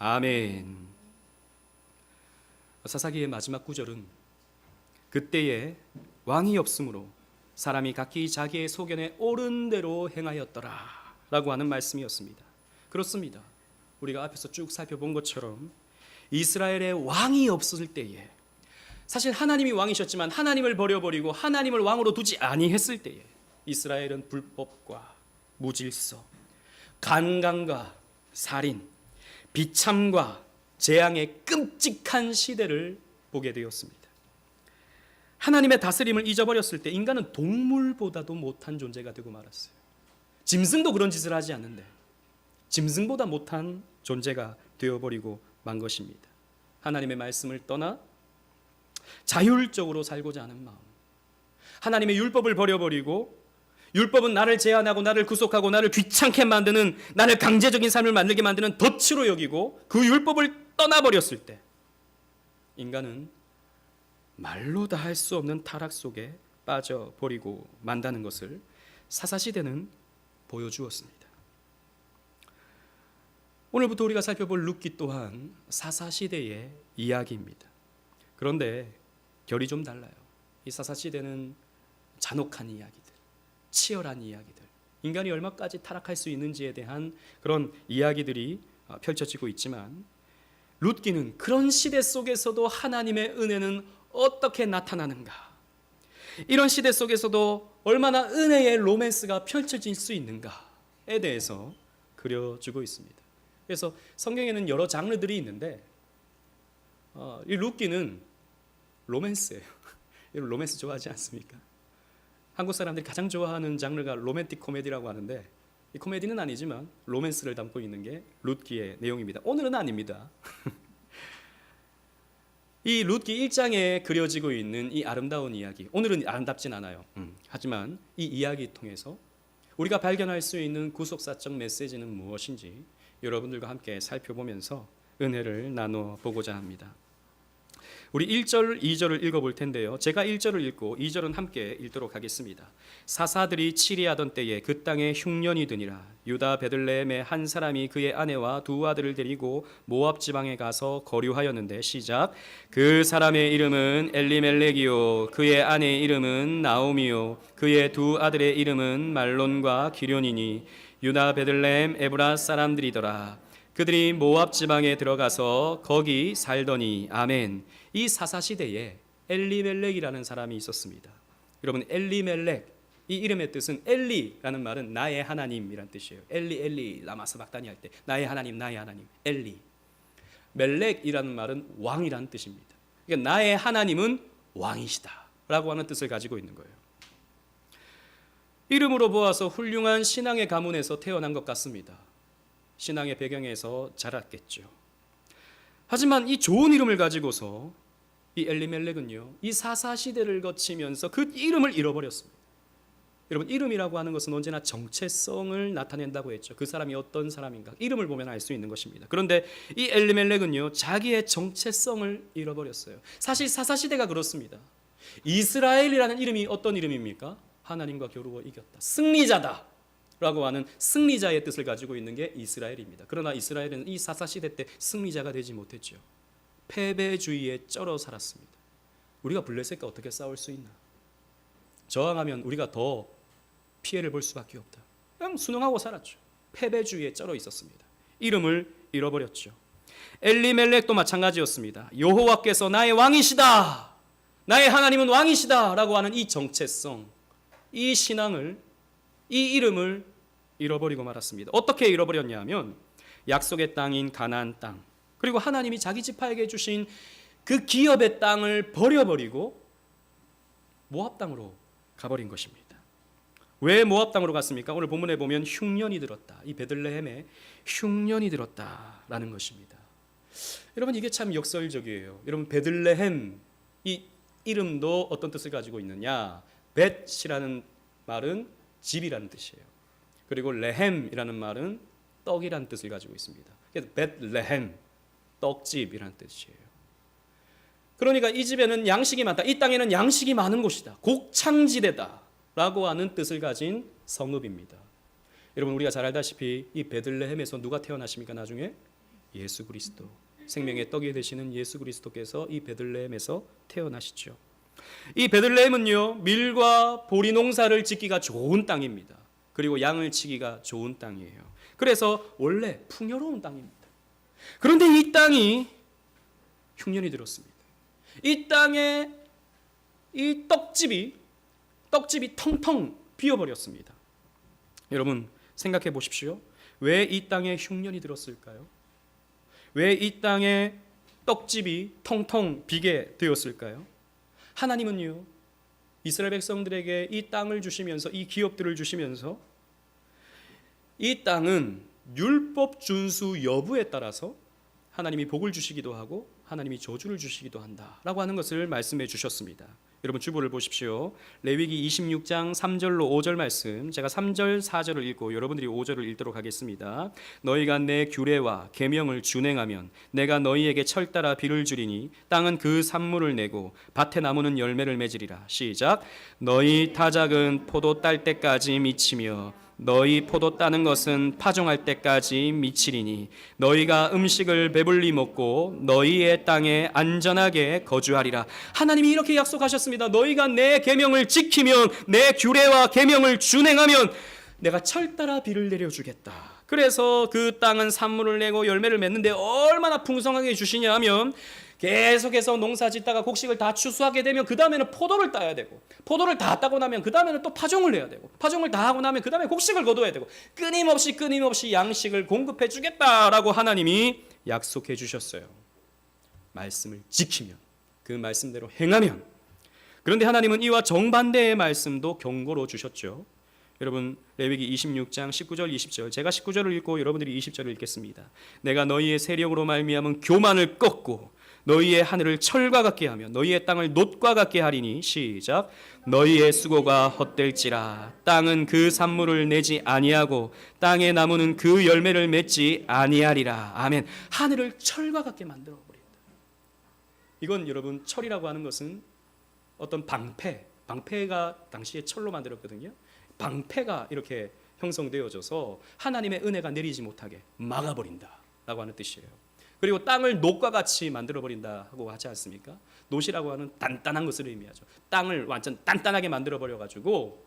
아멘. 사사기의 마지막 구절은 그때에 왕이 없으므로 사람이 각기 자기의 소견에 옳은 대로 행하였더라 라고 하는 말씀이었습니다. 그렇습니다. 우리가 앞에서 쭉 살펴본 것처럼 이스라엘의 왕이 없을 때에, 사실 하나님이 왕이셨지만 하나님을 버려버리고 하나님을 왕으로 두지 아니했을 때에 이스라엘은 불법과 무질서, 간강과 살인, 비참과 재앙의 끔찍한 시대를 보게 되었습니다. 하나님의 다스림을 잊어버렸을 때 인간은 동물보다도 못한 존재가 되고 말았어요. 짐승도 그런 짓을 하지 않는데 짐승보다 못한 존재가 되어버리고 만 것입니다. 하나님의 말씀을 떠나 자율적으로 살고자 하는 마음, 하나님의 율법을 버려버리고 율법은 나를 제한하고 나를 구속하고 나를 귀찮게 만드는, 나를 강제적인 삶을 만들게 만드는 덫으로 여기고 그 율법을 떠나버렸을 때 인간은 말로 다 할 수 없는 타락 속에 빠져버리고 만다는 것을 사사시대는 보여주었습니다. 오늘부터 우리가 살펴볼 룻기 또한 사사시대의 이야기입니다. 그런데 결이 좀 달라요. 이 사사시대는 잔혹한 이야기들, 치열한 이야기들, 인간이 얼마까지 타락할 수 있는지에 대한 그런 이야기들이 펼쳐지고 있지만, 룻기는 그런 시대 속에서도 하나님의 은혜는 어떻게 나타나는가, 이런 시대 속에서도 얼마나 은혜의 로맨스가 펼쳐질 수 있는가에 대해서 그려주고 있습니다. 그래서 성경에는 여러 장르들이 있는데 이 룻기는 로맨스예요. 여러분 로맨스 좋아하지 않습니까? 한국 사람들이 가장 좋아하는 장르가 로맨틱 코미디라고 하는데, 이 코미디는 아니지만 로맨스를 담고 있는 게 룻기의 내용입니다. 오늘은 아닙니다. 이 룻기 1장에 그려지고 있는 이 아름다운 이야기, 오늘은 아름답진 않아요. 하지만 이 이야기 통해서 우리가 발견할 수 있는 구속사적 메시지는 무엇인지 여러분들과 함께 살펴보면서 은혜를 나눠 보고자 합니다. 우리 1절, 2절을 읽어볼 텐데요. 제가 1절을 읽고 2절은 함께 읽도록 하겠습니다. 사사들이 치리하던 때에 그 땅에 흉년이 드니라. 유다 베들레헴의 한 사람이 그의 아내와 두 아들을 데리고 모압 지방에 가서 거류하였는데, 시작. 그 사람의 이름은 엘리멜렉이요 그의 아내의 이름은 나오미요 그의 두 아들의 이름은 말론과 기련이니 유다 베들레헴 에브라 사람들이더라. 그들이 모압 지방에 들어가서 거기 살더니. 아멘. 이 사사시대에 엘리멜렉이라는 사람이 있었습니다. 여러분, 엘리멜렉, 이 이름의 뜻은, 엘리라는 말은 나의 하나님이란 뜻이에요. 엘리 엘리 라마 사박다니 할 때 나의 하나님, 나의 하나님, 엘리. 멜렉이라는 말은 왕이란 뜻입니다. 그러니까 나의 하나님은 왕이시다 라고 하는 뜻을 가지고 있는 거예요. 이름으로 보아서 훌륭한 신앙의 가문에서 태어난 것 같습니다. 신앙의 배경에서 자랐겠죠. 하지만 이 좋은 이름을 가지고서 이 엘리멜렉은요, 이 사사시대를 거치면서 그 이름을 잃어버렸습니다. 여러분, 이름이라고 하는 것은 언제나 정체성을 나타낸다고 했죠. 그 사람이 어떤 사람인가 이름을 보면 알 수 있는 것입니다. 그런데 이 엘리멜렉은요, 자기의 정체성을 잃어버렸어요. 사실 사사시대가 그렇습니다. 이스라엘이라는 이름이 어떤 이름입니까? 하나님과 겨루어 이겼다, 승리자다 라고 하는 승리자의 뜻을 가지고 있는 게 이스라엘입니다. 그러나 이스라엘은 이 사사시대 때 승리자가 되지 못했죠. 패배주의에 쩔어 살았습니다. 우리가 블레셋과 어떻게 싸울 수 있나? 저항하면 우리가 더 피해를 볼 수밖에 없다. 그냥 순응하고 살았죠. 패배주의에 쩔어 있었습니다. 이름을 잃어버렸죠. 엘리멜렉도 마찬가지였습니다. 여호와께서 나의 왕이시다, 나의 하나님은 왕이시다 라고 하는 이 정체성, 이 신앙을, 이 이름을 잃어버리고 말았습니다. 어떻게 잃어버렸냐 하면, 약속의 땅인 가나안 땅, 그리고 하나님이 자기 지파에게 주신 그 기업의 땅을 버려버리고 모압 땅으로 가버린 것입니다. 왜 모압 땅으로 갔습니까? 오늘 본문에 보면 흉년이 들었다, 이 베들레헴에 흉년이 들었다라는 것입니다. 여러분, 이게 참 역설적이에요. 여러분, 베들레헴 이 이름도 어떤 뜻을 가지고 있느냐? 벳이라는 말은 집이라는 뜻이에요. 그리고 레헴이라는 말은 떡이라는 뜻을 가지고 있습니다. 그래서 벳레헴, 떡집이라는 뜻이에요. 그러니까 이 집에는 양식이 많다, 이 땅에는 양식이 많은 곳이다, 곡창지대다 라고 하는 뜻을 가진 성읍입니다. 여러분, 우리가 잘 알다시피 이 베들레헴에서 누가 태어나십니까? 나중에 예수 그리스도, 생명의 떡이 되시는 예수 그리스도께서 이 베들레헴에서 태어나시죠. 이 베들레헴은요, 밀과 보리 농사를 짓기가 좋은 땅입니다. 그리고 양을 치기가 좋은 땅이에요. 그래서 원래 풍요로운 땅입니다. 그런데 이 땅이 흉년이 들었습니다. 이 땅에 이 떡집이 텅텅 비어버렸습니다. 여러분 생각해 보십시오. 왜 이 땅에 흉년이 들었을까요? 왜 이 땅에 떡집이 텅텅 비게 되었을까요? 하나님은요, 이스라엘 백성들에게 이 땅을 주시면서, 이 기업들을 주시면서, 이 땅은 율법 준수 여부에 따라서 하나님이 복을 주시기도 하고 하나님이 저주를 주시기도 한다라고 하는 것을 말씀해 주셨습니다. 여러분 주보를 보십시오. 레위기 26장 3절로 5절 말씀, 제가 3절 4절을 읽고 여러분들이 5절을 읽도록 하겠습니다. 너희가 내 규례와 계명을 준행하면 내가 너희에게 철따라 비를 주리니 땅은 그 산물을 내고 밭에 나무는 열매를 맺으리라. 시작. 너희 타작은 포도 딸 때까지 미치며 너희 포도 따는 것은 파종할 때까지 미치리니 너희가 음식을 배불리 먹고 너희의 땅에 안전하게 거주하리라. 하나님이 이렇게 약속하셨습니다. 너희가 내 계명을 지키면, 내 규례와 계명을 준행하면 내가 철따라 비를 내려주겠다. 그래서 그 땅은 산물을 내고 열매를 맺는데 얼마나 풍성하게 주시냐 하면, 계속해서 농사 짓다가 곡식을 다 추수하게 되면 그 다음에는 포도를 따야 되고, 포도를 다 따고 나면 그 다음에는 또 파종을 해야 되고, 파종을 다 하고 나면 그 다음에 곡식을 거둬야 되고, 끊임없이 양식을 공급해 주겠다라고 하나님이 약속해 주셨어요. 말씀을 지키면, 그 말씀대로 행하면. 그런데 하나님은 이와 정반대의 말씀도 경고로 주셨죠. 여러분 레위기 26장 19절 20절, 제가 19절을 읽고 여러분들이 20절을 읽겠습니다. 내가 너희의 세력으로 말미암은 교만을 꺾고 너희의 하늘을 철과 같게 하며 너희의 땅을 놋과 같게 하리니. 시작. 너희의 수고가 헛될지라 땅은 그 산물을 내지 아니하고 땅의 나무는 그 열매를 맺지 아니하리라. 아멘. 하늘을 철과 같게 만들어 버린다. 이건 여러분, 철이라고 하는 것은 어떤 방패가 당시에 철로 만들었거든요. 방패가 이렇게 형성되어져서 하나님의 은혜가 내리지 못하게 막아버린다라고 하는 뜻이에요. 그리고 땅을 놋과 같이 만들어버린다고 하지 않습니까? 놋이라고 하는 단단한 것을 의미하죠. 땅을 완전 단단하게 만들어버려가지고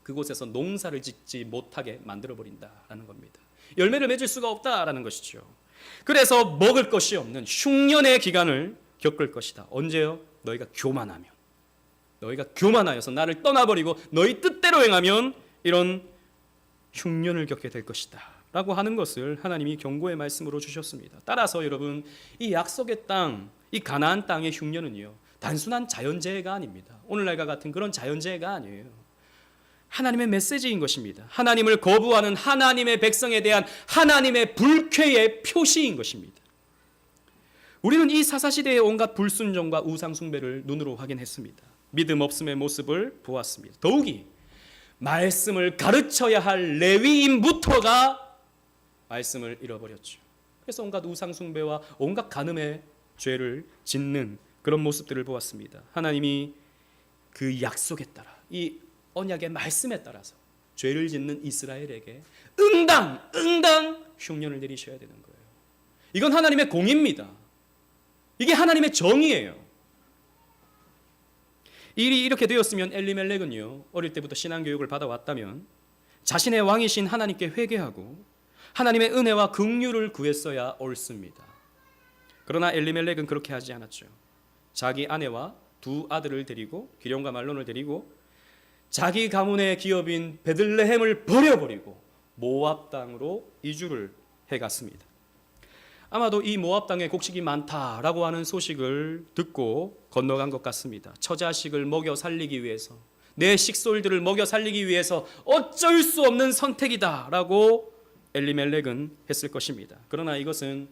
그곳에서 농사를 짓지 못하게 만들어버린다라는 겁니다. 열매를 맺을 수가 없다라는 것이죠. 그래서 먹을 것이 없는 흉년의 기간을 겪을 것이다. 언제요? 너희가 교만하면. 너희가 교만하여서 나를 떠나버리고 너희 뜻대로 행하면 이런 흉년을 겪게 될 것이다 라고 하는 것을 하나님이 경고의 말씀으로 주셨습니다. 따라서 여러분, 이 약속의 땅, 이 가나안 땅의 흉년은요, 단순한 자연재해가 아닙니다. 오늘날과 같은 그런 자연재해가 아니에요. 하나님의 메시지인 것입니다. 하나님을 거부하는 하나님의 백성에 대한 하나님의 불쾌의 표시인 것입니다. 우리는 이 사사시대의 온갖 불순종과 우상숭배를 눈으로 확인했습니다. 믿음 없음의 모습을 보았습니다. 더욱이 말씀을 가르쳐야 할 레위인부터가 말씀을 잃어버렸죠. 그래서 온갖 우상숭배와 온갖 간음의 죄를 짓는 그런 모습들을 보았습니다. 하나님이 그 약속에 따라, 이 언약의 말씀에 따라서 죄를 짓는 이스라엘에게 응당 흉년을 내리셔야 되는 거예요. 이건 하나님의 공의입니다. 이게 하나님의 정의예요. 일이 이렇게 되었으면 엘리멜렉은요, 어릴 때부터 신앙교육을 받아왔다면 자신의 왕이신 하나님께 회개하고 하나님의 은혜와 긍휼을 구했어야 옳습니다. 그러나 엘리멜렉은 그렇게 하지 않았죠. 자기 아내와 두 아들을 데리고, 기럯과 말론을 데리고 자기 가문의 기업인 베들레헴을 버려버리고 모압 땅으로 이주를 해갔습니다. 아마도 이 모압 땅에 곡식이 많다라고 하는 소식을 듣고 건너간 것 같습니다. 처자식을 먹여 살리기 위해서, 내 식솔들을 먹여 살리기 위해서 어쩔 수 없는 선택이다라고 엘리멜렉은 했을 것입니다. 그러나 이것은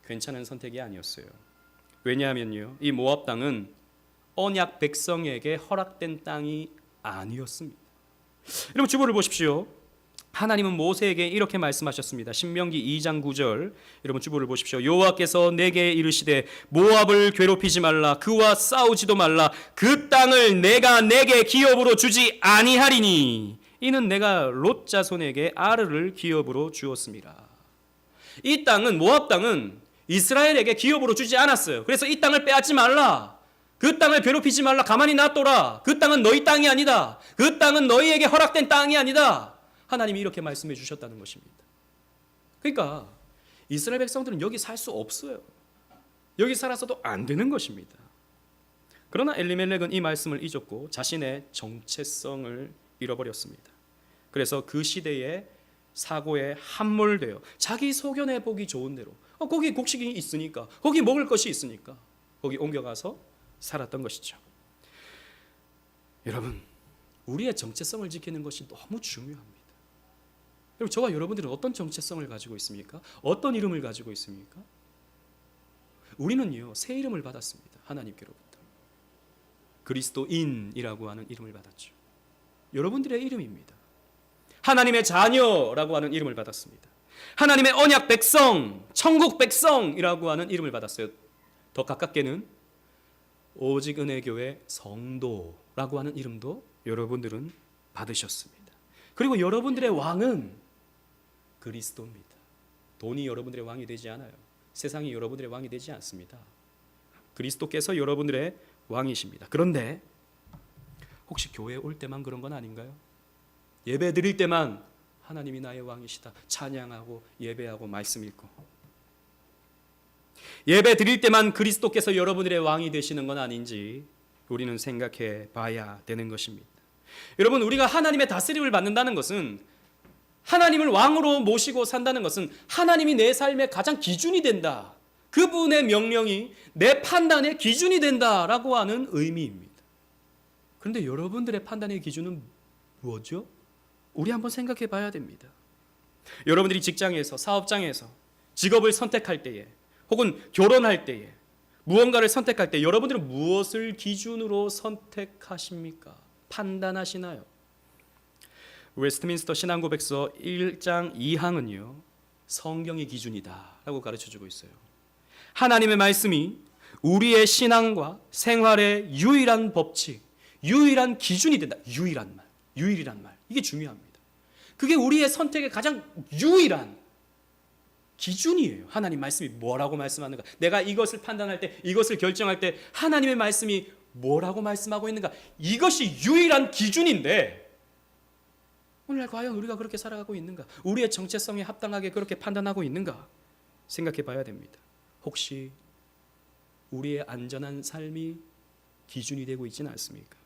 괜찮은 선택이 아니었어요. 왜냐하면요, 이 모압 땅은 언약 백성에게 허락된 땅이 아니었습니다. 여러분 주보를 보십시오. 하나님은 모세에게 이렇게 말씀하셨습니다. 신명기 2장 9절, 여러분 주보를 보십시오. 여호와께서 내게 이르시되 모압을 괴롭히지 말라, 그와 싸우지도 말라, 그 땅을 내가 내게 기업으로 주지 아니하리니 이는 내가 롯 자손에게 아르를 기업으로 주었습니다. 이 땅은 모압 땅은 이스라엘에게 기업으로 주지 않았어요. 그래서 이 땅을 빼앗지 말라. 그 땅을 괴롭히지 말라. 가만히 놔둬라. 그 땅은 너희 땅이 아니다. 그 땅은 너희에게 허락된 땅이 아니다. 하나님이 이렇게 말씀해 주셨다는 것입니다. 그러니까 이스라엘 백성들은 여기 살 수 없어요. 여기 살아서도 안 되는 것입니다. 그러나 엘리멜렉은 이 말씀을 잊었고 자신의 정체성을 잃어버렸습니다. 그래서 그 시대의 사고에 함몰되어 자기 소견해 보기 좋은 대로 거기 곡식이 있으니까, 거기 먹을 것이 있으니까 거기 옮겨가서 살았던 것이죠. 여러분, 우리의 정체성을 지키는 것이 너무 중요합니다. 여러분, 저와 여러분들은 어떤 정체성을 가지고 있습니까? 어떤 이름을 가지고 있습니까? 우리는요, 새 이름을 받았습니다. 하나님께로부터. 그리스도인이라고 하는 이름을 받았죠. 여러분들의 이름입니다. 하나님의 자녀라고 하는 이름을 받았습니다. 하나님의 언약 백성, 천국 백성이라고 하는 이름을 받았어요. 더 가깝게는 오직 은혜교회 성도라고 하는 이름도 여러분들은 받으셨습니다. 그리고 여러분들의 왕은 그리스도입니다. 돈이 여러분들의 왕이 되지 않아요. 세상이 여러분들의 왕이 되지 않습니다. 그리스도께서 여러분들의 왕이십니다. 그런데 혹시 교회에 올 때만 그런 건 아닌가요? 예배 드릴 때만 하나님이 나의 왕이시다 찬양하고 예배하고 말씀 읽고, 예배 드릴 때만 그리스도께서 여러분들의 왕이 되시는 건 아닌지 우리는 생각해 봐야 되는 것입니다. 여러분, 우리가 하나님의 다스림을 받는다는 것은, 하나님을 왕으로 모시고 산다는 것은 하나님이 내 삶의 가장 기준이 된다, 그분의 명령이 내 판단의 기준이 된다라고 하는 의미입니다. 그런데 여러분들의 판단의 기준은 뭐죠? 우리 한번 생각해 봐야 됩니다. 여러분들이 직장에서, 사업장에서 직업을 선택할 때에, 혹은 결혼할 때에, 무언가를 선택할 때 여러분들은 무엇을 기준으로 선택하십니까? 판단하시나요? 웨스트민스터 신앙고백서 1장 2항은요, 성경이 기준이다 라고 가르쳐주고 있어요. 하나님의 말씀이 우리의 신앙과 생활의 유일한 법칙, 유일한 기준이 된다. 유일한 말, 유일이란 말, 이게 중요합니다. 그게 우리의 선택의 가장 유일한 기준이에요. 하나님 말씀이 뭐라고 말씀하는가, 내가 이것을 판단할 때, 이것을 결정할 때 하나님의 말씀이 뭐라고 말씀하고 있는가, 이것이 유일한 기준인데 오늘날 과연 우리가 그렇게 살아가고 있는가, 우리의 정체성에 합당하게 그렇게 판단하고 있는가 생각해 봐야 됩니다. 혹시 우리의 안전한 삶이 기준이 되고 있지는 않습니까?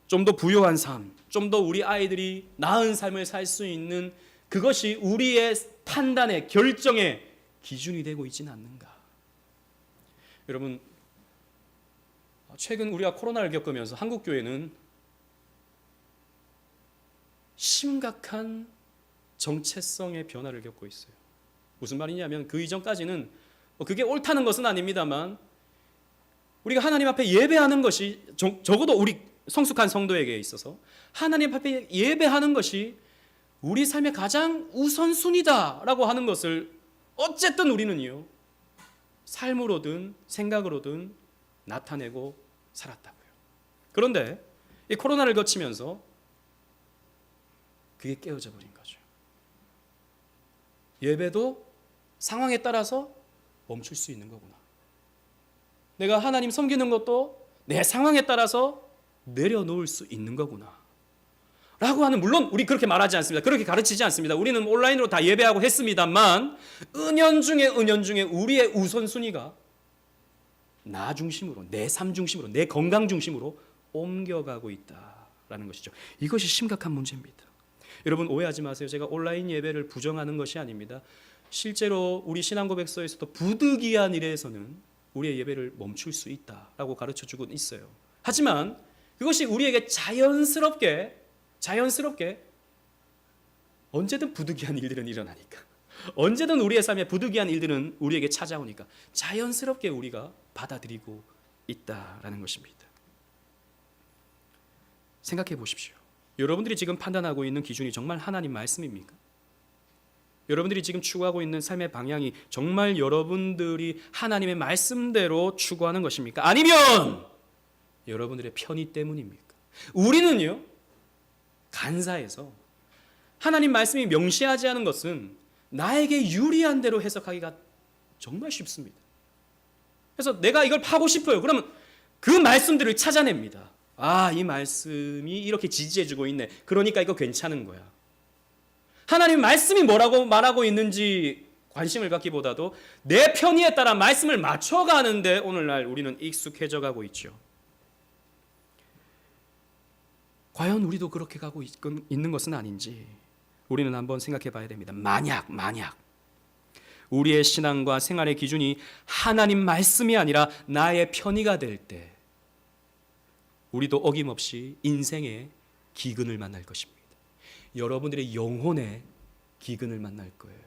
좀 더 부유한 삶, 좀 더 우리 아이들이 나은 삶을 살 수 있는 그것이 우리의 판단의 결정의 기준이 되고 있지는 않는가? 여러분, 최근 우리가 코로나를 겪으면서 한국 교회는 심각한 정체성의 변화를 겪고 있어요. 무슨 말이냐면, 그 이전까지는 그게 옳다는 것은 아닙니다만 우리가 하나님 앞에 예배하는 것이, 적어도 우리 성숙한 성도에게 있어서 하나님 앞에 예배하는 것이 우리 삶의 가장 우선순위다라고 하는 것을 어쨌든 우리는요, 삶으로든 생각으로든 나타내고 살았다고요. 그런데 이 코로나를 거치면서 그게 깨어져 버린 거죠. 예배도 상황에 따라서 멈출 수 있는 거구나. 내가 하나님 섬기는 것도 내 상황에 따라서 내려놓을 수 있는 거구나 라고 하는, 물론 우리 그렇게 말하지 않습니다. 그렇게 가르치지 않습니다. 우리는 온라인으로 다 예배하고 했습니다만 은연중에 우리의 우선순위가 나 중심으로, 내 삶 중심으로, 내 건강 중심으로 옮겨가고 있다라는 것이죠. 이것이 심각한 문제입니다. 여러분, 오해하지 마세요. 제가 온라인 예배를 부정하는 것이 아닙니다. 실제로 우리 신앙고백서에서도 부득이한 일에서는 우리의 예배를 멈출 수 있다라고 가르쳐주고 있어요. 하지만 그것이 우리에게 자연스럽게 언제든 부득이한 일들은 일어나니까, 언제든 우리의 삶에 부득이한 일들은 우리에게 찾아오니까 자연스럽게 우리가 받아들이고 있다라는 것입니다. 생각해 보십시오. 여러분들이 지금 판단하고 있는 기준이 정말 하나님 말씀입니까? 여러분들이 지금 추구하고 있는 삶의 방향이 정말 여러분들이 하나님의 말씀대로 추구하는 것입니까? 아니면 여러분들의 편의 때문입니까? 우리는요, 간사해서 하나님 말씀이 명시하지 않은 것은 나에게 유리한 대로 해석하기가 정말 쉽습니다. 그래서 내가 이걸 파고 싶어요. 그러면 그 말씀들을 찾아냅니다. 아, 이 말씀이 이렇게 지지해주고 있네. 그러니까 이거 괜찮은 거야. 하나님 말씀이 뭐라고 말하고 있는지 관심을 갖기보다도 내 편의에 따라 말씀을 맞춰가는데 오늘날 우리는 익숙해져 가고 있죠. 과연 우리도 그렇게 가고 있는 것은 아닌지 우리는 한번 생각해 봐야 됩니다. 만약 우리의 신앙과 생활의 기준이 하나님 말씀이 아니라 나의 편의가 될 때 우리도 어김없이 인생의 기근을 만날 것입니다. 여러분들의 영혼의 기근을 만날 거예요.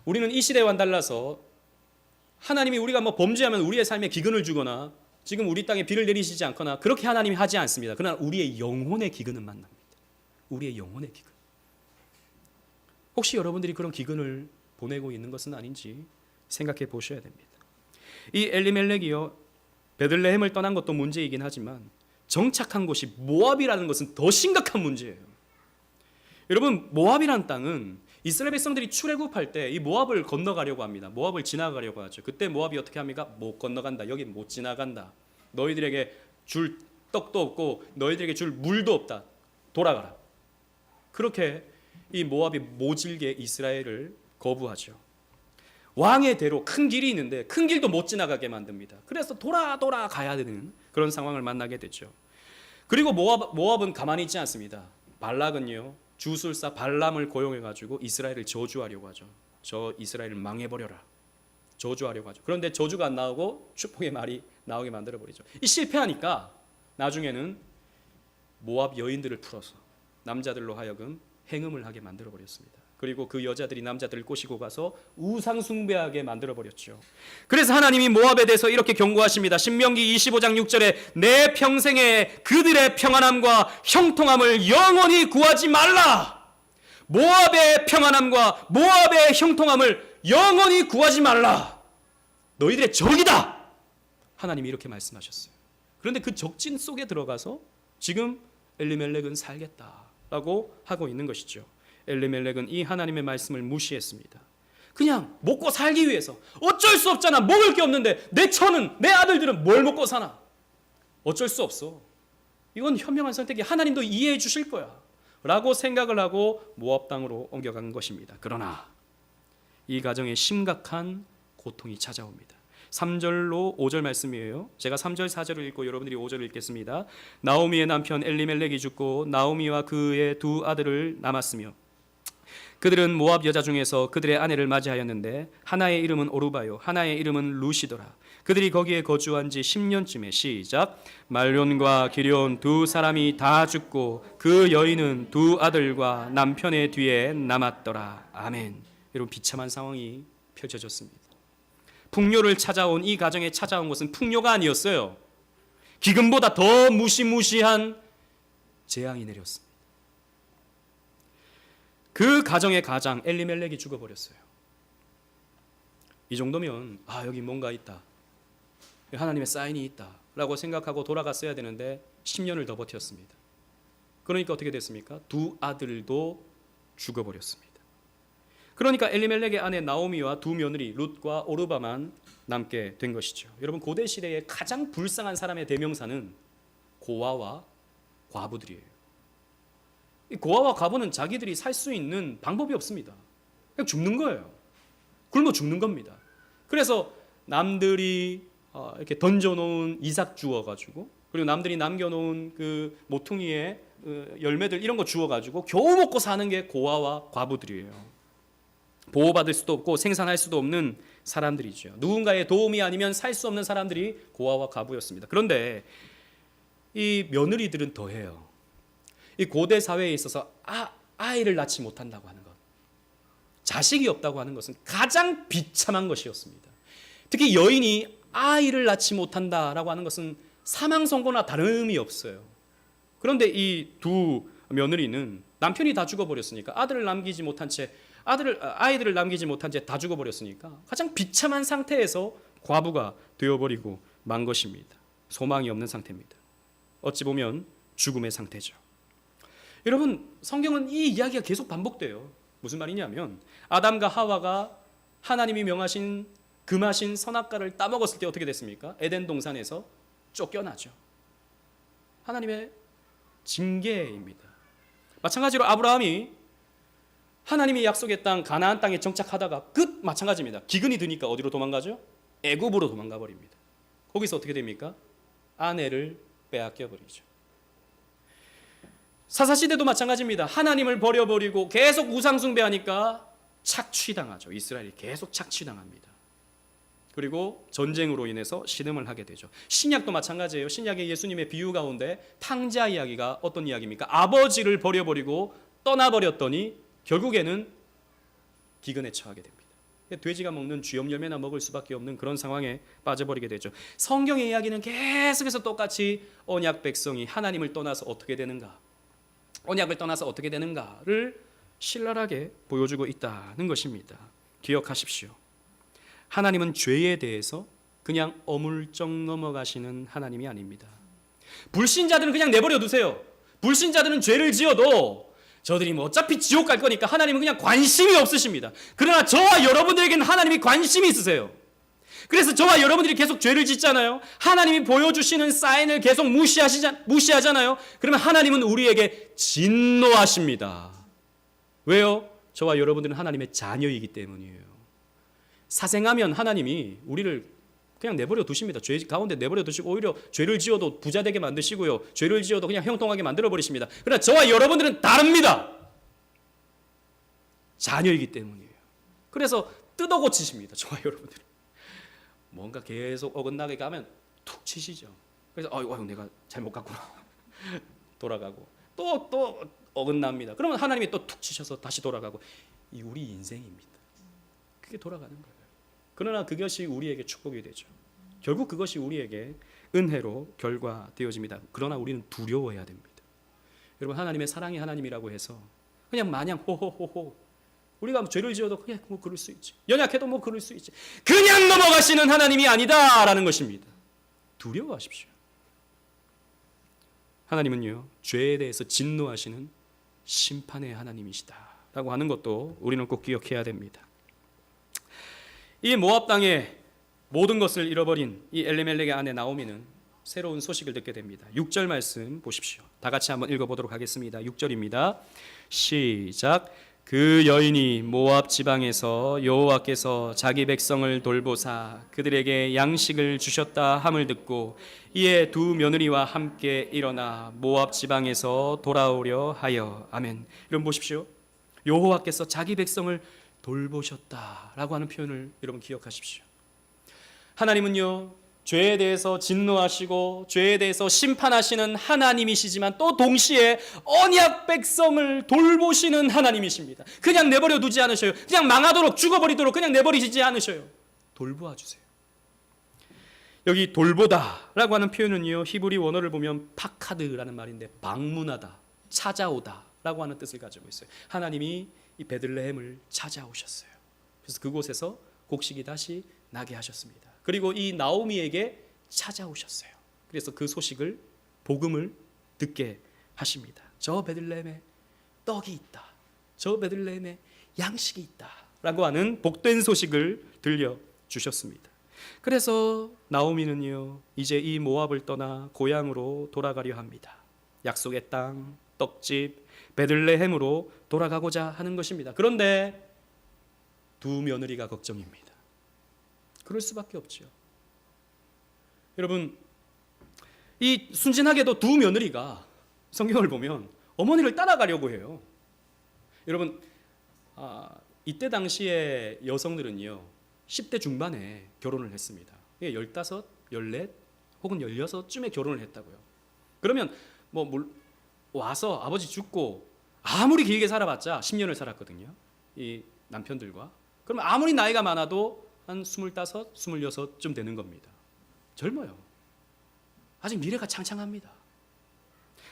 우리는 이 시대와는 달라서 하나님이 우리가 뭐 범죄하면 우리의 삶에 기근을 주거나 지금 우리 땅에 비를 내리시지 않거나 그렇게 하나님이 하지 않습니다. 그러나 우리의 영혼의 기근은 만납니다. 우리의 영혼의 기근. 혹시 여러분들이 그런 기근을 보내고 있는 것은 아닌지 생각해 보셔야 됩니다. 이 엘리멜렉이요, 베들레헴을 떠난 것도 문제이긴 하지만 정착한 곳이 모압이라는 것은 더 심각한 문제예요. 여러분, 모압이라는 땅은 이스라엘 백성들이 출애굽할 때 이 모압을 건너가려고 합니다. 모압을 지나가려고 하죠. 그때 모압이 어떻게 합니까? 못 건너간다. 여기 못 지나간다. 너희들에게 줄 떡도 없고 너희들에게 줄 물도 없다. 돌아가라. 그렇게 이 모압이 모질게 이스라엘을 거부하죠. 왕의 대로 큰 길이 있는데 큰 길도 못 지나가게 만듭니다. 그래서 돌아 가야 되는 그런 상황을 만나게 되죠. 그리고 모압은 가만히 있지 않습니다. 발락은요, 주술사 발람을 고용해가지고 이스라엘을 저주하려고 하죠. 저 이스라엘을 망해버려라. 저주하려고 하죠. 그런데 저주가 안 나오고 축복의 말이 나오게 만들어버리죠. 이 실패하니까 나중에는 모압 여인들을 풀어서 남자들로 하여금 행음을 하게 만들어버렸습니다. 그리고 그 여자들이 남자들을 꼬시고 가서 우상 숭배하게 만들어버렸죠. 그래서 하나님이 모압에 대해서 이렇게 경고하십니다. 신명기 25장 6절에 내 평생에 그들의 평안함과 형통함을 영원히 구하지 말라. 모압의 평안함과 모압의 형통함을 영원히 구하지 말라. 너희들의 적이다. 하나님이 이렇게 말씀하셨어요. 그런데 그 적진 속에 들어가서 지금 엘리멜렉은 살겠다라고 하고 있는 것이죠. 엘리멜렉은 이 하나님의 말씀을 무시했습니다. 그냥 먹고 살기 위해서 어쩔 수 없잖아. 먹을 게 없는데 내 처는, 내 아들들은 뭘 먹고 사나. 어쩔 수 없어. 이건 현명한 선택이 하나님도 이해해 주실 거야 라고 생각을 하고 모압 땅으로 옮겨간 것입니다. 그러나 이 가정에 심각한 고통이 찾아옵니다. 3절로 5절 말씀이에요. 제가 3절 4절을 읽고 여러분들이 5절을 읽겠습니다. 나오미의 남편 엘리멜렉이 죽고 나오미와 그의 두 아들을 남았으며 그들은 모압 여자 중에서 그들의 아내를 맞이하였는데 하나의 이름은 오르바요 하나의 이름은 루시더라. 그들이 거기에 거주한 지 10년쯤에 시작. 말론과 기럧 두 사람이 다 죽고 그 여인은 두 아들과 남편의 뒤에 남았더라. 아멘. 여러분, 비참한 상황이 펼쳐졌습니다. 풍요를 찾아온 이 가정에 찾아온 것은 풍요가 아니었어요. 기근보다 더 무시무시한 재앙이 내렸습니다. 그 가정의 가장 엘리멜렉이 죽어버렸어요. 이 정도면 여기 뭔가 있다, 하나님의 사인이 있다 라고 생각하고 돌아갔어야 되는데 10년을 더 버텼습니다. 그러니까 어떻게 됐습니까? 두 아들도 죽어버렸습니다. 그러니까 엘리멜렉의 아내 나오미와 두 며느리 룻과 오르바만 남게 된 것이죠. 여러분, 고대 시대의 가장 불쌍한 사람의 대명사는 고아와 과부들이에요. 이 고아와 과부는 자기들이 살 수 있는 방법이 없습니다. 그냥 죽는 거예요. 굶어 죽는 겁니다. 그래서 남들이 이렇게 던져놓은 이삭 주워가지고, 그리고 남들이 남겨놓은 그 모퉁이에 열매들 이런 거 주워가지고 겨우 먹고 사는 게 고아와 과부들이에요. 보호받을 수도 없고 생산할 수도 없는 사람들이죠. 누군가의 도움이 아니면 살 수 없는 사람들이 고아와 과부였습니다. 그런데 이 며느리들은 더해요. 이 고대 사회에 있어서 아이를 낳지 못한다고 하는 것, 자식이 없다고 하는 것은 가장 비참한 것이었습니다. 특히 여인이 아이를 낳지 못한다라고 하는 것은 사망 선고나 다름이 없어요. 그런데 이 두 며느리는 남편이 다 죽어버렸으니까 아이들을 남기지 못한 채 다 죽어버렸으니까 가장 비참한 상태에서 과부가 되어버리고 만 것입니다. 소망이 없는 상태입니다. 어찌 보면 죽음의 상태죠. 여러분, 성경은 이 이야기가 계속 반복돼요. 무슨 말이냐면 아담과 하와가 하나님이 명하신 금하신 선악과를 따먹었을 때 어떻게 됐습니까? 에덴 동산에서 쫓겨나죠. 하나님의 징계입니다. 마찬가지로 아브라함이 하나님이 약속의 땅 가나안 땅에 정착하다가 마찬가지입니다. 기근이 드니까 어디로 도망가죠? 애굽으로 도망가 버립니다. 거기서 어떻게 됩니까? 아내를 빼앗겨 버리죠. 사사시대도 마찬가지입니다. 하나님을 버려버리고 계속 우상숭배하니까 착취당하죠. 이스라엘이 계속 착취당합니다. 그리고 전쟁으로 인해서 신음을 하게 되죠. 신약도 마찬가지예요. 신약의 예수님의 비유 가운데 탕자 이야기가 어떤 이야기입니까? 아버지를 버려버리고 떠나버렸더니 결국에는 기근에 처하게 됩니다. 돼지가 먹는 쥐염 열매나 먹을 수밖에 없는 그런 상황에 빠져버리게 되죠. 성경의 이야기는 계속해서 똑같이 언약 백성이 하나님을 떠나서 어떻게 되는가, 언약을 떠나서 어떻게 되는가를 신랄하게 보여주고 있다는 것입니다. 기억하십시오. 하나님은 죄에 대해서 그냥 어물쩍 넘어가시는 하나님이 아닙니다. 불신자들은 그냥 내버려 두세요. 불신자들은 죄를 지어도 저들이 뭐 어차피 지옥 갈 거니까 하나님은 그냥 관심이 없으십니다. 그러나 저와 여러분들에게는 하나님이 관심이 있으세요. 그래서 저와 여러분들이 계속 죄를 짓잖아요. 하나님이 보여주시는 사인을 계속 무시하잖아요. 그러면 하나님은 우리에게 진노하십니다. 왜요? 저와 여러분들은 하나님의 자녀이기 때문이에요. 사생하면 하나님이 우리를 그냥 내버려 두십니다. 죄 가운데 내버려 두시고 오히려 죄를 지어도 부자 되게 만드시고요. 죄를 지어도 그냥 형통하게 만들어 버리십니다. 그러나 저와 여러분들은 다릅니다. 자녀이기 때문이에요. 그래서 뜯어 고치십니다. 저와 여러분들은. 뭔가 계속 어긋나게 가면 툭 치시죠. 그래서 아이고 내가 잘못 갔구나. 돌아가고 또 어긋납니다. 그러면 하나님이 또 툭 치셔서 다시 돌아가고 이 우리 인생입니다. 그게 돌아가는 거예요. 그러나 그것이 우리에게 축복이 되죠. 결국 그것이 우리에게 은혜로 결과되어집니다. 그러나 우리는 두려워해야 됩니다. 여러분 하나님의 사랑의 하나님이라고 해서 그냥 마냥 호호호호 우리가 죄를 지어도 그냥 뭐 그럴 수 있지. 연약해도 뭐 그럴 수 있지. 그냥 넘어가시는 하나님이 아니다라는 것입니다. 두려워하십시오. 하나님은요 죄에 대해서 진노하시는 심판의 하나님이시다라고 하는 것도 우리는 꼭 기억해야 됩니다. 이 모압 땅에 모든 것을 잃어버린 이 엘리멜렉의 아내 나오미는 새로운 소식을 듣게 됩니다. 6절 말씀 보십시오. 다 같이 한번 읽어보도록 하겠습니다. 6절입니다. 시작. 그 여인이 모압 지방에서 여호와께서 자기 백성을 돌보사 그들에게 양식을 주셨다 함을 듣고 이에 두 며느리와 함께 일어나 모압 지방에서 돌아오려 하여. 아멘. 여러분 보십시오. 여호와께서 자기 백성을 돌보셨다라고 하는 표현을 여러분 기억하십시오. 하나님은요 죄에 대해서 진노하시고 죄에 대해서 심판하시는 하나님이시지만 또 동시에 언약 백성을 돌보시는 하나님이십니다. 그냥 내버려 두지 않으셔요. 그냥 망하도록 죽어버리도록 그냥 내버리지 않으셔요. 돌보아 주세요. 여기 돌보다라고 하는 표현은요 히브리 원어를 보면 파카드라는 말인데 방문하다, 찾아오다라고 하는 뜻을 가지고 있어요. 하나님이 이 베들레헴을 찾아오셨어요. 그래서 그곳에서 곡식이 다시 나게 하셨습니다. 그리고 이 나오미에게 찾아오셨어요. 그래서 그 소식을 복음을 듣게 하십니다. 저 베들레헴에 떡이 있다. 저 베들레헴에 양식이 있다. 라고 하는 복된 소식을 들려주셨습니다. 그래서 나오미는요 이제 이 모압을 떠나 고향으로 돌아가려 합니다. 약속의 땅, 떡집, 베들레헴으로 돌아가고자 하는 것입니다. 그런데 두 며느리가 걱정입니다. 그럴 수밖에 없죠. 여러분 이 순진하게도 두 며느리가 성경을 보면 어머니를 따라가려고 해요. 여러분 이때 당시에 여성들은요 10대 중반에 결혼을 했습니다. 15, 14 혹은 16쯤에 결혼을 했다고요. 그러면 와서 아버지 죽고 아무리 길게 살아봤자 10년을 살았거든요. 이 남편들과. 그러면 아무리 나이가 많아도 한 25, 26쯤 되는 겁니다. 젊어요. 아직 미래가 창창합니다.